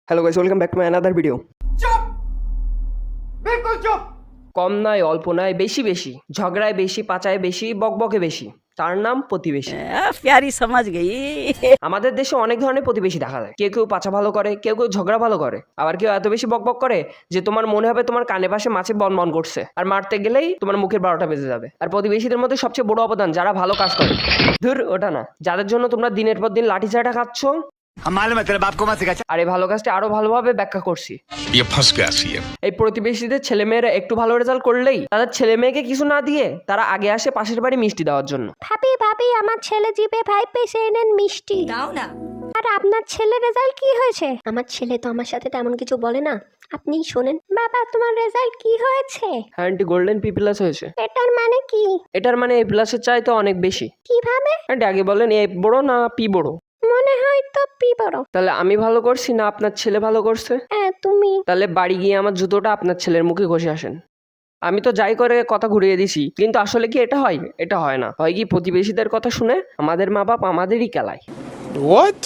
Hello guys, welcome back to my another video. চুপ, বিলকুল চুপ। কম নয়, অল্প নয়, বেশি বেশি, ঝগড়ায় বেশি, পাচায় বেশি, বকবকে বেশি, তার নাম প্রতিবেশী। प्यारी समझ गई। আমাদের দেশে অনেক ধরনের প্রতিবেশী দেখা যায়। কেউ কেউ পাচা ভালো করে, কেউ কেউ ঝগড়া ভালো করে, আবার কেউ এত বেশি বকবক করে যে তোমার মনে হবে তোমার কানে পাশে মাছে বন করছে, আর মারতে গেলেই তোমার মুখের 12টা বেজে যাবে। আর প্রতিবেশীদের মধ্যে সবচেয়ে বড় অবদান যারা ভালো কাজ করে, ধুর ওটা না, যাদের জন্য তোমরা দিনের পর দিন লাঠি চাটা খাচ্ছ। हम मालूम है तेरे बाप को मत सिखा। আর এই ভালো কাজটা আরো ভালোভাবে ব্যাখ্যা করছি। ये फंस गया सीएम। এই প্রতিবেশীদের ছেলেমেয়েরা একটু ভালো রেজাল্ট করলেই তাদের ছেলে মেয়েকে কিছু না দিয়ে তারা আগে আসে পাশের বাড়ি মিষ্টি দেওয়ার জন্য। ভাবি ভাবি আমার ছেলে জিপে ভাই পেয়েছে, এনেন মিষ্টি। दाओ ना। আর আপনার ছেলের রেজাল্ট কি হয়েছে? আমার ছেলে তো আমার সাথে তেমন কিছু বলে না, আপনি শোনেন। বাবা তোমার রেজাল্ট কি হয়েছে? হ্যাঁ আন্টি, গোল্ডেন পি প্লাস হয়েছে। এটার মানে কি? এটার মানে এ প্লাসের চাইতে অনেক বেশি। কিভাবে? আন্টি আগে বলেন এ বড় না পি বড়? মনে হয় তো পি বড়। তাহলে আমি ভালো করছি না আপনার ছেলে ভালো করছে? হ্যাঁ তুমি। তাহলে বাড়ি গিয়ে আমার জুতোটা আপনার ছেলের মুখে ঘষে আসেন। আমি তো যাই করে কথা ঘুরিয়ে দিছি, কিন্তু আসলে কি এটা হয়? এটা হয় না। হয় কি প্রতিবেশীদের কথা শুনে আমাদের মা বাপ আমাদেরই কেলায়। What?